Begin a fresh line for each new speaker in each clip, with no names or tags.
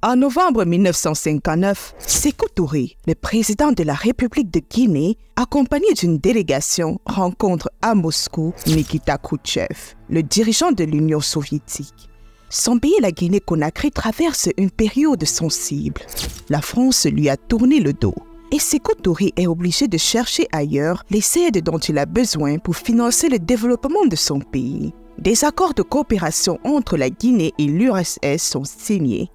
En novembre 1959, Sékou Touré, le président de la République de Guinée, accompagné d'une délégation, rencontre à Moscou Nikita Khrouchtchev, le dirigeant de l'Union soviétique. Son pays, la Guinée-Conakry, traverse une période sensible. La France lui a tourné le dos. Et Sékou Touré est obligé de chercher ailleurs les aides dont il a besoin pour financer le développement de son pays. Des accords de coopération entre la Guinée et l'URSS sont signés.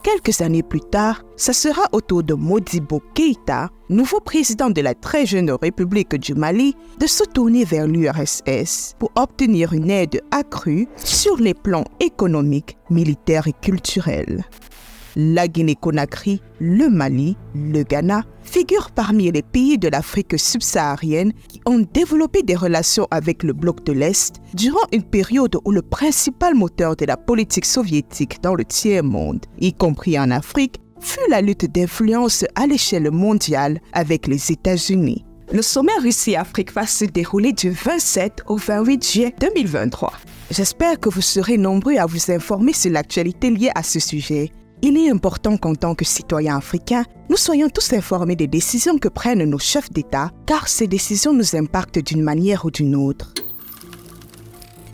Quelques années plus tard, ce sera au tour de Modibo Keïta, nouveau président de la très jeune République du Mali, de se tourner vers l'URSS pour obtenir une aide accrue sur les plans économiques, militaires et culturels. La Guinée-Conakry, le Mali, le Ghana figurent parmi les pays de l'Afrique subsaharienne qui ont développé des relations avec le bloc de l'Est durant une période où le principal moteur de la politique soviétique dans le tiers-monde, y compris en Afrique, fut la lutte d'influence à l'échelle mondiale avec les États-Unis. Le sommet Russie-Afrique va se dérouler du 27 au 28 juillet 2023. J'espère que vous serez nombreux à vous informer sur l'actualité liée à ce sujet. Il est important qu'en tant que citoyens africains, nous soyons tous informés des décisions que prennent nos chefs d'État, car ces décisions nous impactent d'une manière ou d'une autre.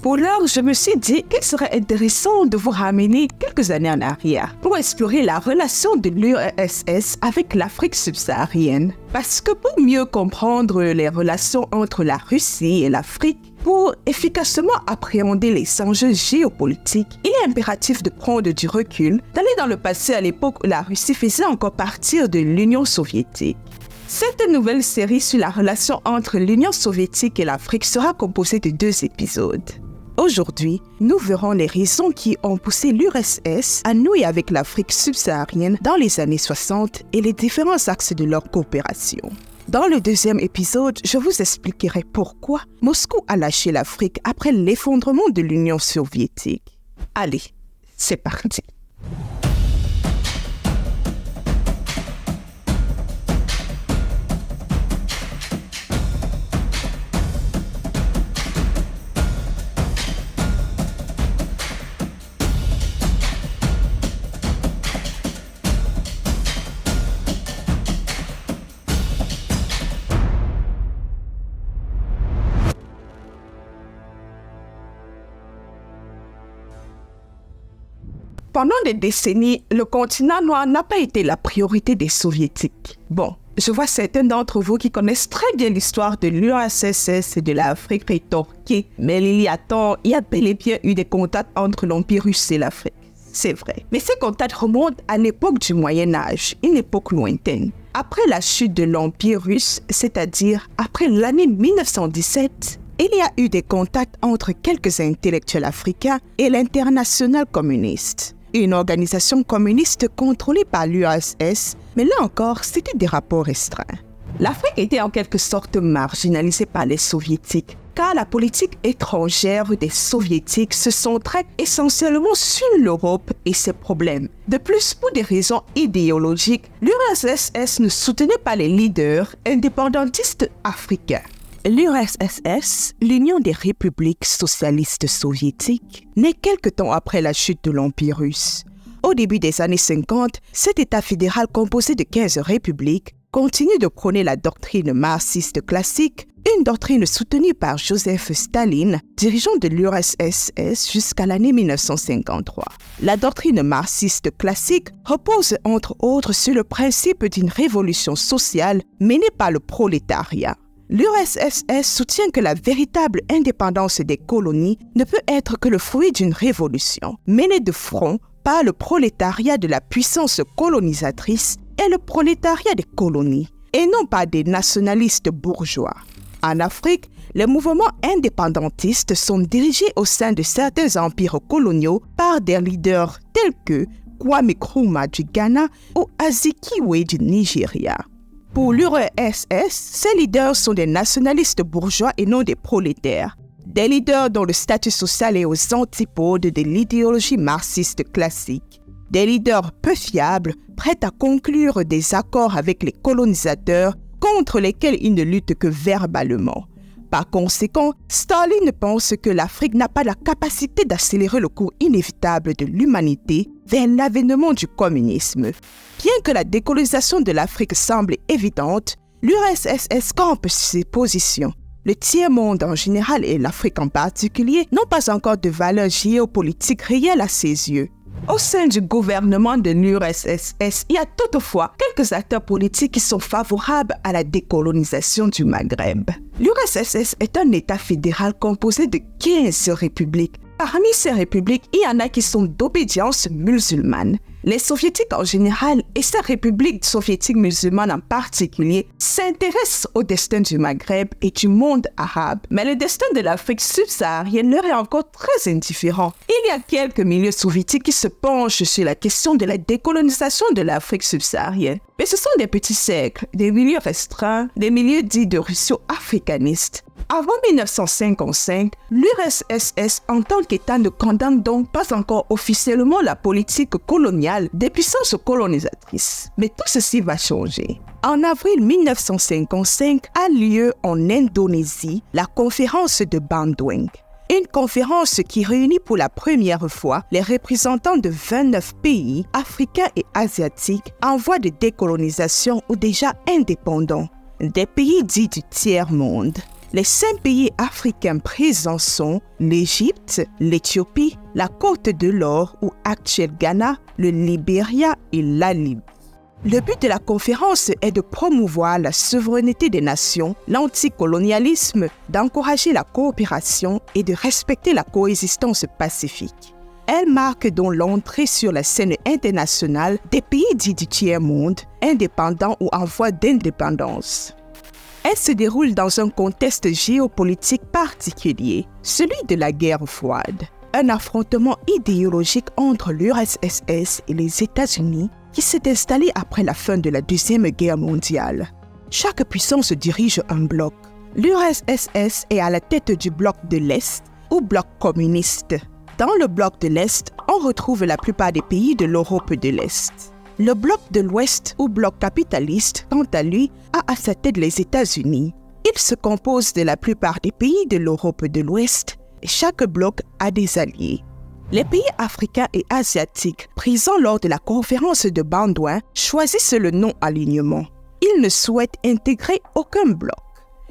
Pour l'heure, je me suis dit qu'il serait intéressant de vous ramener quelques années en arrière pour explorer la relation de l'URSS avec l'Afrique subsaharienne. Parce que pour mieux comprendre les relations entre la Russie et l'Afrique, pour efficacement appréhender les enjeux géopolitiques, il est impératif de prendre du recul, d'aller dans le passé à l'époque où la Russie faisait encore partie de l'Union soviétique. Cette nouvelle série sur la relation entre l'Union soviétique et l'Afrique sera composée de 2 épisodes. Aujourd'hui, nous verrons les raisons qui ont poussé l'URSS à nouer avec l'Afrique subsaharienne dans les années 60 et les différents axes de leur coopération. Dans le 2e épisode, je vous expliquerai pourquoi Moscou a lâché l'Afrique après l'effondrement de l'Union soviétique. Allez, c'est parti! Pendant des décennies, le continent noir n'a pas été la priorité des soviétiques. Bon, je vois certains d'entre vous qui connaissent très bien l'histoire de l'URSS et de l'Afrique rétorquer, mais il y a bel et bien eu des contacts entre l'Empire russe et l'Afrique. C'est vrai. Mais ces contacts remontent à l'époque du Moyen-Âge, une époque lointaine. Après la chute de l'Empire russe, c'est-à-dire après l'année 1917, il y a eu des contacts entre quelques intellectuels africains et l'Internationale communiste, une organisation communiste contrôlée par l'URSS, mais là encore, c'était des rapports restreints. L'Afrique était en quelque sorte marginalisée par les soviétiques, car la politique étrangère des soviétiques se centrait essentiellement sur l'Europe et ses problèmes. De plus, pour des raisons idéologiques, l'URSS ne soutenait pas les leaders indépendantistes africains. L'URSS, l'Union des républiques socialistes soviétiques, naît quelque temps après la chute de l'Empire russe. Au début des années 50, cet État fédéral composé de 15 républiques continue de prôner la doctrine marxiste classique, une doctrine soutenue par Joseph Staline, dirigeant de l'URSS jusqu'à l'année 1953. La doctrine marxiste classique repose entre autres sur le principe d'une révolution sociale menée par le prolétariat. L'URSS soutient que la véritable indépendance des colonies ne peut être que le fruit d'une révolution menée de front par le prolétariat de la puissance colonisatrice et le prolétariat des colonies, et non par des nationalistes bourgeois. En Afrique, les mouvements indépendantistes sont dirigés au sein de certains empires coloniaux par des leaders tels que Kwame Nkrumah du Ghana ou Azikiwe du Nigeria. Pour l'URSS, ces leaders sont des nationalistes bourgeois et non des prolétaires. Des leaders dont le statut social est aux antipodes de l'idéologie marxiste classique. Des leaders peu fiables, prêts à conclure des accords avec les colonisateurs contre lesquels ils ne luttent que verbalement. Par conséquent, Staline pense que l'Afrique n'a pas la capacité d'accélérer le cours inévitable de l'humanité vers l'avènement du communisme. Bien que la décolonisation de l'Afrique semble évidente, l'URSS campe sur ses positions. Le tiers-monde en général et l'Afrique en particulier n'ont pas encore de valeur géopolitique réelle à ses yeux. Au sein du gouvernement de l'URSS, il y a toutefois quelques acteurs politiques qui sont favorables à la décolonisation du Maghreb. L'URSS est un État fédéral composé de 15 républiques. Parmi ces républiques, il y en a qui sont d'obédience musulmane. Les soviétiques en général et ces républiques soviétiques musulmanes en particulier s'intéressent au destin du Maghreb et du monde arabe. Mais le destin de l'Afrique subsaharienne leur est encore très indifférent. Il y a quelques milieux soviétiques qui se penchent sur la question de la décolonisation de l'Afrique subsaharienne. Mais ce sont des petits cercles, des milieux restreints, des milieux dits de russo-africanistes. Avant 1955, l'URSS en tant qu'État ne condamne donc pas encore officiellement la politique coloniale des puissances colonisatrices. Mais tout ceci va changer. En avril 1955 a lieu en Indonésie la conférence de Bandung. Une conférence qui réunit pour la première fois les représentants de 29 pays africains et asiatiques en voie de décolonisation ou déjà indépendants, des pays dits du tiers-monde. Les 5 pays africains présents sont l'Égypte, l'Éthiopie, la Côte de l'Or ou actuel Ghana, le Libéria et la Libye. Le but de la conférence est de promouvoir la souveraineté des nations, l'anticolonialisme, d'encourager la coopération et de respecter la coexistence pacifique. Elle marque donc l'entrée sur la scène internationale des pays dits du tiers-monde, indépendants ou en voie d'indépendance. Elle se déroule dans un contexte géopolitique particulier, celui de la guerre froide. Un affrontement idéologique entre l'URSS et les États-Unis qui s'est installé après la fin de la Deuxième Guerre mondiale. Chaque puissance dirige un bloc. L'URSS est à la tête du bloc de l'Est ou bloc communiste. Dans le bloc de l'Est, on retrouve la plupart des pays de l'Europe de l'Est. Le bloc de l'Ouest ou bloc capitaliste, quant à lui, a à sa tête les États-Unis. Il se compose de la plupart des pays de l'Europe de l'Ouest et chaque bloc a des alliés. Les pays africains et asiatiques présents lors de la conférence de Bandung choisissent le non-alignement. Ils ne souhaitent intégrer aucun bloc.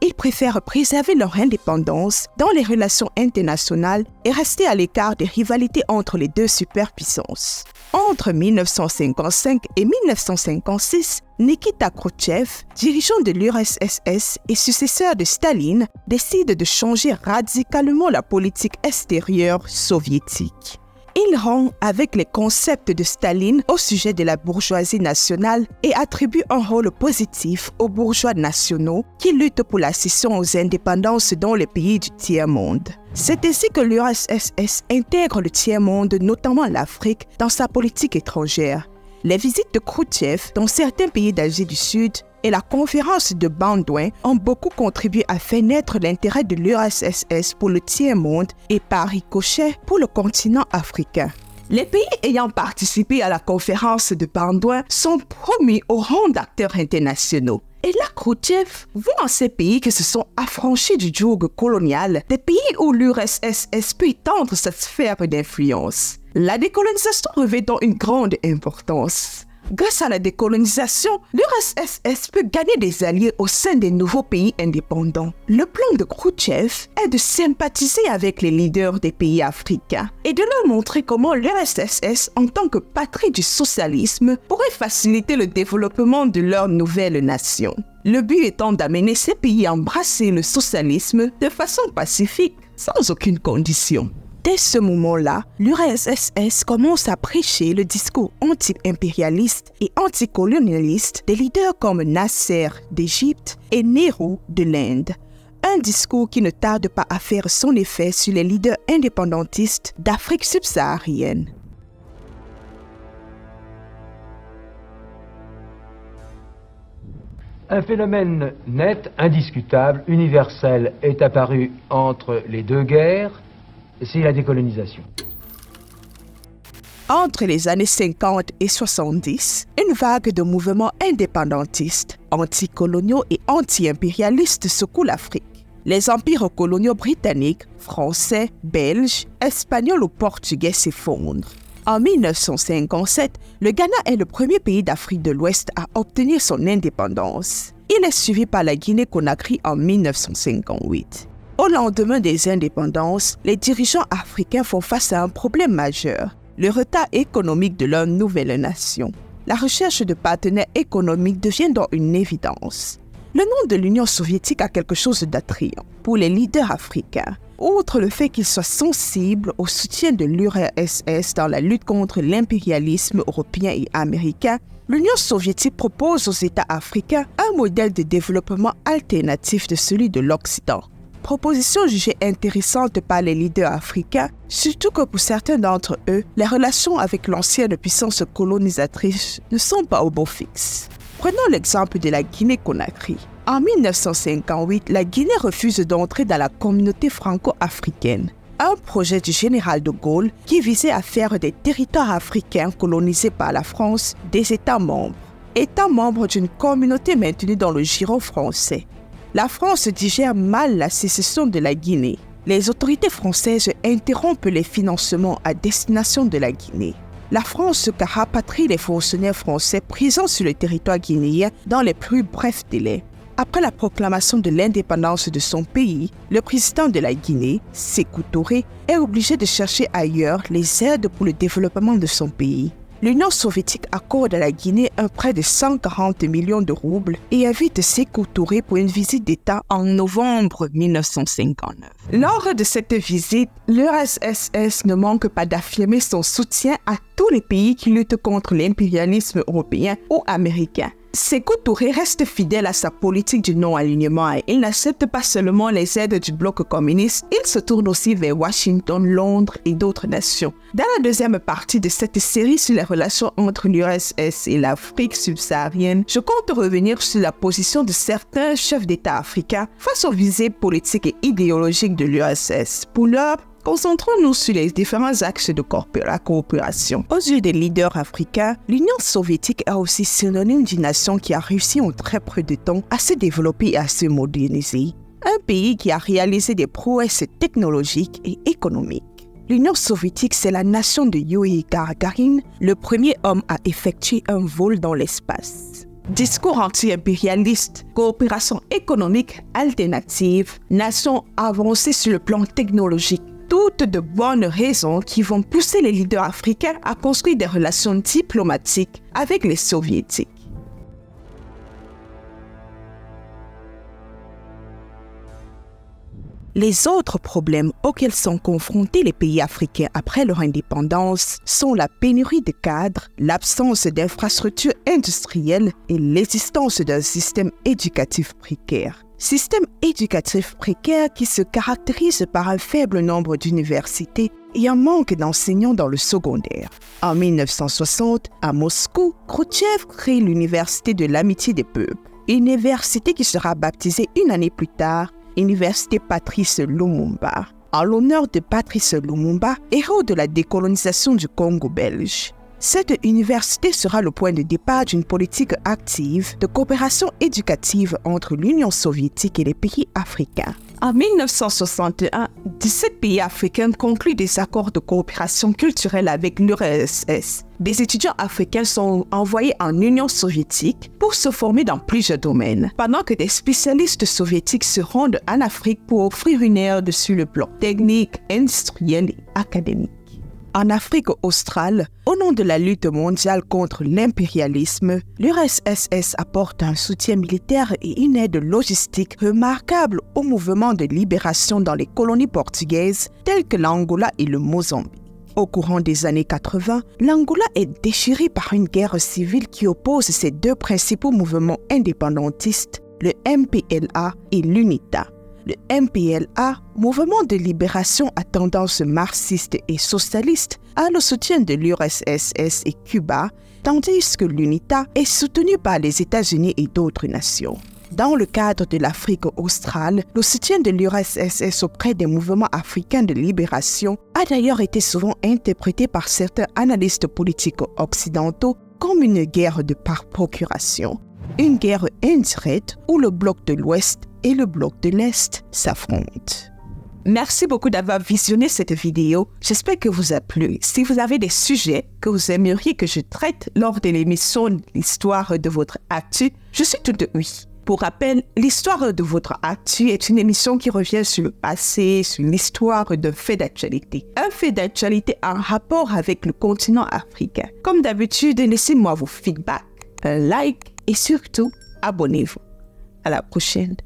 Ils préfèrent préserver leur indépendance dans les relations internationales et rester à l'écart des rivalités entre les deux superpuissances. Entre 1955 et 1956, Nikita Khrouchtchev, dirigeant de l'URSS et successeur de Staline, décide de changer radicalement la politique extérieure soviétique. Il rompt avec les concepts de Staline au sujet de la bourgeoisie nationale et attribue un rôle positif aux bourgeois nationaux qui luttent pour la cession aux indépendances dans les pays du tiers-monde. C'est ainsi que l'URSS intègre le tiers-monde, notamment l'Afrique, dans sa politique étrangère. Les visites de Khrouchtchev dans certains pays d'Asie du Sud et la conférence de Bandung ont beaucoup contribué à faire naître l'intérêt de l'URSS pour le tiers-monde et par ricochet pour le continent africain. Les pays ayant participé à la conférence de Bandung sont promus au rang d'acteurs internationaux. Et là, Khrouchtchev voit en ces pays qui se sont affranchis du joug colonial, des pays où l'URSS peut étendre sa sphère d'influence. La décolonisation revêt donc une grande importance. Grâce à la décolonisation, l'URSS peut gagner des alliés au sein des nouveaux pays indépendants. Le plan de Khrouchtchev est de sympathiser avec les leaders des pays africains et de leur montrer comment l'URSS, en tant que patrie du socialisme, pourrait faciliter le développement de leur nouvelle nation. Le but étant d'amener ces pays à embrasser le socialisme de façon pacifique, sans aucune condition. Dès ce moment-là, l'URSS commence à prêcher le discours anti-impérialiste et anticolonialiste des leaders comme Nasser d'Égypte et Nehru de l'Inde. Un discours qui ne tarde pas à faire son effet sur les leaders indépendantistes d'Afrique subsaharienne.
Un phénomène net, indiscutable, universel est apparu entre les deux guerres, c'est la décolonisation.
Entre les années 50 et 70, une vague de mouvements indépendantistes, anticoloniaux et anti-impérialistes secoue l'Afrique. Les empires coloniaux britanniques, français, belges, espagnols ou portugais s'effondrent. En 1957, le Ghana est le premier pays d'Afrique de l'Ouest à obtenir son indépendance. Il est suivi par la Guinée-Conakry en 1958. Au lendemain des indépendances, les dirigeants africains font face à un problème majeur, le retard économique de leur nouvelle nation. La recherche de partenaires économiques devient donc une évidence. Le nom de l'Union soviétique a quelque chose d'attrayant pour les leaders africains. Outre le fait qu'ils soient sensibles au soutien de l'URSS dans la lutte contre l'impérialisme européen et américain, l'Union soviétique propose aux États africains un modèle de développement alternatif de celui de l'Occident. Proposition jugée intéressante par les leaders africains, surtout que pour certains d'entre eux, les relations avec l'ancienne puissance colonisatrice ne sont pas au beau fixe. Prenons l'exemple de la Guinée-Conakry. En 1958, la Guinée refuse d'entrer dans la communauté franco-africaine, un projet du général de Gaulle qui visait à faire des territoires africains colonisés par la France des États membres. États membres d'une communauté maintenue dans le giron français. La France digère mal la sécession de la Guinée. Les autorités françaises interrompent les financements à destination de la Guinée. La France rapatrie les fonctionnaires français présents sur le territoire guinéen dans les plus brefs délais. Après la proclamation de l'indépendance de son pays, le président de la Guinée, Sékou Touré, est obligé de chercher ailleurs les aides pour le développement de son pays. L'Union soviétique accorde à la Guinée un prêt de 140 millions de roubles et invite Sékou Touré pour une visite d'État en novembre 1959. Lors de cette visite, l'URSS ne manque pas d'affirmer son soutien à tous les pays qui luttent contre l'impérialisme européen ou américain. Sékou Touré reste fidèle à sa politique du non-alignement et il n'accepte pas seulement les aides du bloc communiste, il se tourne aussi vers Washington, Londres et d'autres nations. Dans la deuxième partie de cette série sur les relations entre l'URSS et l'Afrique subsaharienne, je compte revenir sur la position de certains chefs d'État africains face aux visées politiques et idéologiques de l'URSS. Pour l'heure, concentrons-nous sur les différents axes de la coopération. Aux yeux des leaders africains, l'Union soviétique est aussi synonyme d'une nation qui a réussi en très peu de temps à se développer et à se moderniser. Un pays qui a réalisé des prouesses technologiques et économiques. L'Union soviétique, c'est la nation de Yuri Gagarin, le premier homme à effectuer un vol dans l'espace. Discours anti-impérialiste, coopération économique alternative, nation avancée sur le plan technologique. Toutes de bonnes raisons qui vont pousser les leaders africains à construire des relations diplomatiques avec les soviétiques. Les autres problèmes auxquels sont confrontés les pays africains après leur indépendance sont la pénurie de cadres, l'absence d'infrastructures industrielles et l'existence d'un système éducatif précaire. Système éducatif précaire qui se caractérise par un faible nombre d'universités et un manque d'enseignants dans le secondaire. En 1960, à Moscou, Khrouchtchev crée l'Université de l'Amitié des Peuples, université qui sera baptisée une année plus tard, Université Patrice Lumumba, en l'honneur de Patrice Lumumba, héros de la décolonisation du Congo belge. Cette université sera le point de départ d'une politique active de coopération éducative entre l'Union soviétique et les pays africains. En 1961, 17 pays africains concluent des accords de coopération culturelle avec l'URSS. Des étudiants africains sont envoyés en Union soviétique pour se former dans plusieurs domaines, pendant que des spécialistes soviétiques se rendent en Afrique pour offrir une aide sur le plan technique, industriel et académique. En Afrique australe, au nom de la lutte mondiale contre l'impérialisme, l'URSS apporte un soutien militaire et une aide logistique remarquable au mouvement de libération dans les colonies portugaises telles que l'Angola et le Mozambique. Au courant des années 80, l'Angola est déchirée par une guerre civile qui oppose ses deux principaux mouvements indépendantistes, le MPLA et l'UNITA. Le MPLA, mouvement de libération à tendance marxiste et socialiste, a le soutien de l'URSS et Cuba, tandis que l'UNITA est soutenu par les États-Unis et d'autres nations. Dans le cadre de l'Afrique australe, le soutien de l'URSS auprès des mouvements africains de libération a d'ailleurs été souvent interprété par certains analystes politiques occidentaux comme une guerre de par procuration. une guerre indirecte où le bloc de l'Ouest et le bloc de l'Est s'affrontent. Merci beaucoup d'avoir visionné cette vidéo. J'espère que vous a plu. Si vous avez des sujets que vous aimeriez que je traite lors de l'émission L'Histoire de votre actu, je suis tout oui. Pour rappel, L'Histoire de votre actu est une émission qui revient sur le passé, sur l'histoire d'un fait d'actualité. Un fait d'actualité en rapport avec le continent africain. Comme d'habitude, laissez-moi vos feedbacks, un like et surtout, abonnez-vous. À la prochaine.